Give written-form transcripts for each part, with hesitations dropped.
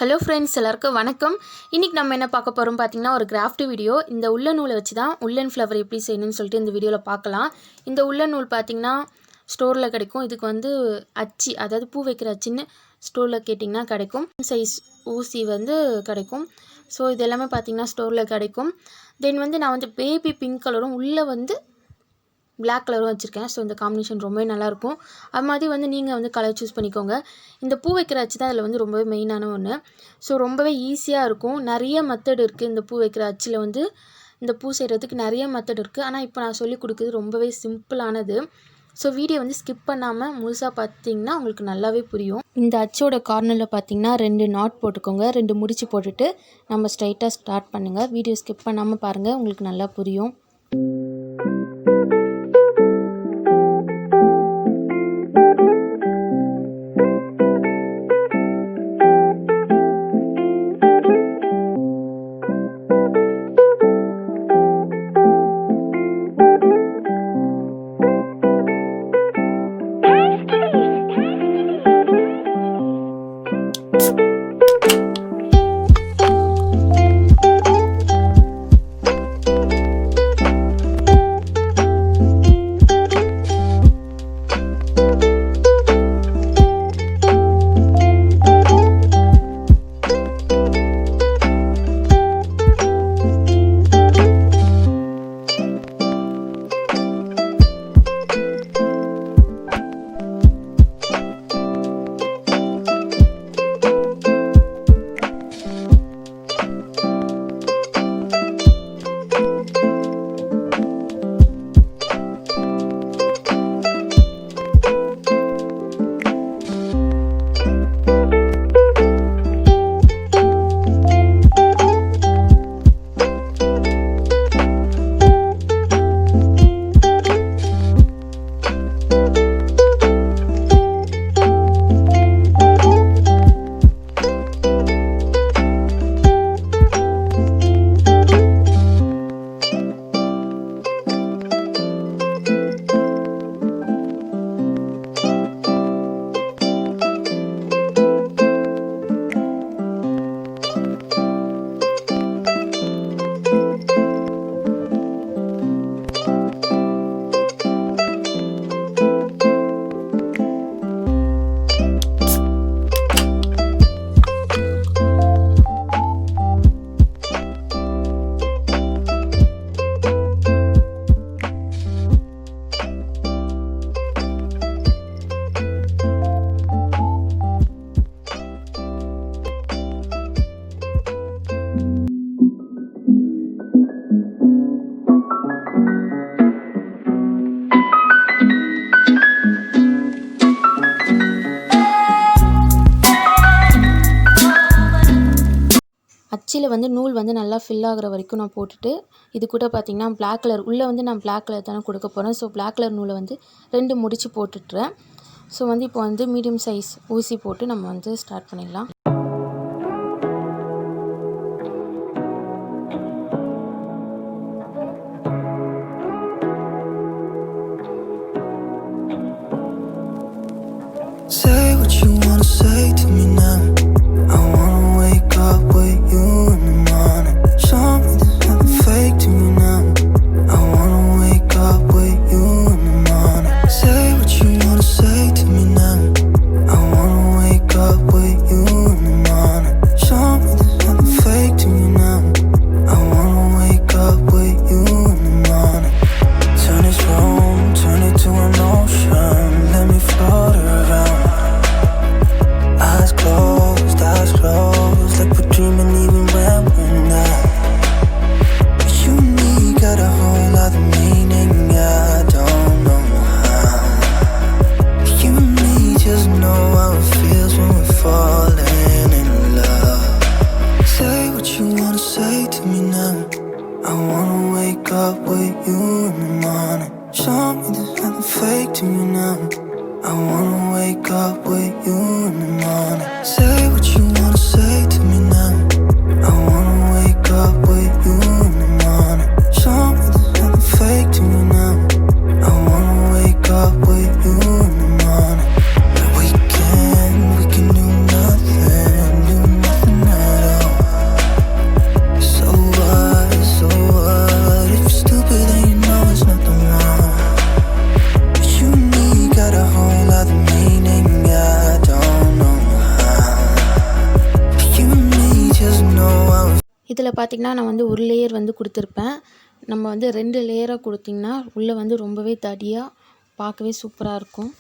Hello friends, எல்லாருக்கும் வணக்கம். இன்றைக்கி நம்ம என்ன பார்க்க போகிறோம் பார்த்தீங்கன்னா, ஒரு கிராஃப்ட் வீடியோ. இந்த உள்ள நூலை வச்சு தான் உள்ளன் ஃப்ளவர் எப்படி செய்யணும்னு சொல்லிட்டு இந்த வீடியோவில் பார்க்கலாம். இந்த உள்ள நூல் பார்த்திங்கன்னா ஸ்டோரில் கிடைக்கும். இதுக்கு வந்து அச்சு, அதாவது பூ வைக்கிற அச்சுன்னு ஸ்டோரில் கேட்டிங்கன்னா கிடைக்கும். சைஸ் ஊசி வந்து கிடைக்கும். ஸோ இது எல்லாமே பார்த்திங்கன்னா ஸ்டோரில் கிடைக்கும். தென் வந்து நான் வந்து பேபி பிங்க் கலரும் உள்ளே வந்து பிளாக் கலரும் வச்சுருக்கேன். ஸோ இந்த காம்பினேஷன் ரொம்பவே நல்லாயிருக்கும். அது மாதிரி வந்து நீங்கள் வந்து கலர் சூஸ் பண்ணிக்கோங்க. இந்த பூ வைக்கிற அச்சு தான் அதில் வந்து ரொம்பவே மெயினான ஒன்று. ஸோ ரொம்பவே ஈஸியாக இருக்கும். நிறைய மெத்தட் இருக்குது. இந்த பூ வைக்கிற அச்சில் வந்து இந்த பூ செய்கிறதுக்கு நிறைய மெத்தட் இருக்குது. ஆனால் இப்போ நான் சொல்லிக் கொடுக்குறது ரொம்பவே சிம்பிளானது. ஸோ வீடியோ வந்து ஸ்கிப் பண்ணாமல் முழுசாக பார்த்தீங்கன்னா உங்களுக்கு நல்லாவே புரியும். இந்த அச்சோட கார்னரில் பார்த்தீங்கன்னா 2 நாட் போட்டுக்கோங்க. 2 முடிச்சு போட்டுட்டு நம்ம ஸ்ட்ரைட்டாக ஸ்டார்ட் பண்ணுங்கள். வீடியோ ஸ்கிப் பண்ணாமல் பாருங்கள், உங்களுக்கு நல்லா புரியும். அச்சில் வந்து நூல் வந்து நல்லா ஃபில் ஆகிற வரைக்கும் நான் போட்டுட்டு, இது கூட பார்த்திங்கன்னா பிளாக் கலர் உள்ளே வந்து நான் பிளாக் கலர் தானே கொடுக்க போகிறேன். ஸோ பிளாக் கலர் நூலை வந்து 2 முடிச்சு போட்டுட்டுறேன். ஸோ வந்து இப்போ வந்து மீடியம் சைஸ் ஊசி போட்டு நம்ம வந்து ஸ்டார்ட் பண்ணிடலாம். Say what you wanna say to me now. I wanna wake up with you in the morning. Show me there's nothing fake to me now. I wanna wake up with you in the morning. Say what you wanna say to me now. I wanna wake up with you in the இதில் பார்த்திங்கன்னா நான் வந்து ஒரு layer வந்து கொடுத்துருப்பேன். நம்ம வந்து 2 லேயராக கொடுத்திங்கன்னா உள்ளே வந்து ரொம்பவே தடியாக பார்க்கவே சூப்பராக இருக்கும்.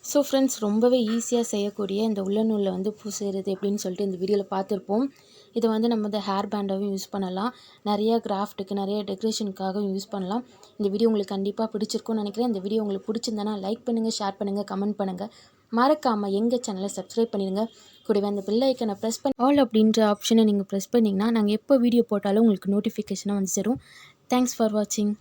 ஸோ ஃப்ரெண்ட்ஸ், ரொம்பவே ஈஸியாக செய்யக்கூடிய இந்த உல்லன் நூலில் வந்து பூ செய்கிறது எப்படின்னு சொல்லிட்டு இந்த வீடியோவில் பார்த்துருப்போம். இதை வந்து நம்ம இந்த ஹேர் பேண்டாகவும் யூஸ் பண்ணலாம், நிறைய கிராஃப்ட்டுக்கு நிறைய டெக்கரேஷனுக்காகவும் யூஸ் பண்ணலாம். இந்த வீடியோ உங்களுக்கு கண்டிப்பாக பிடிச்சிருக்கும்னு நினைக்கிறேன். இந்த வீடியோ உங்களுக்கு பிடிச்சிருந்தனா லைக் பண்ணுங்கள், ஷேர் பண்ணுங்கள், கமெண்ட் பண்ணுங்கள். மறக்காமல் எங்கள் சேனலை சப்ஸ்கிரைப் பண்ணிடுங்க. கூடவே அந்த பெல் ஐக்கனை ப்ரெஸ் பண்ணி ஆல் அப்படின்ற ஆப்ஷனை நீங்கள் ப்ரெஸ் பண்ணிங்கன்னா நாங்கள் எப்போ வீடியோ போட்டாலும் உங்களுக்கு நோட்டிஃபிகேஷனாக வந்து சேரும். தேங்க்ஸ் ஃபார் வாட்சிங்.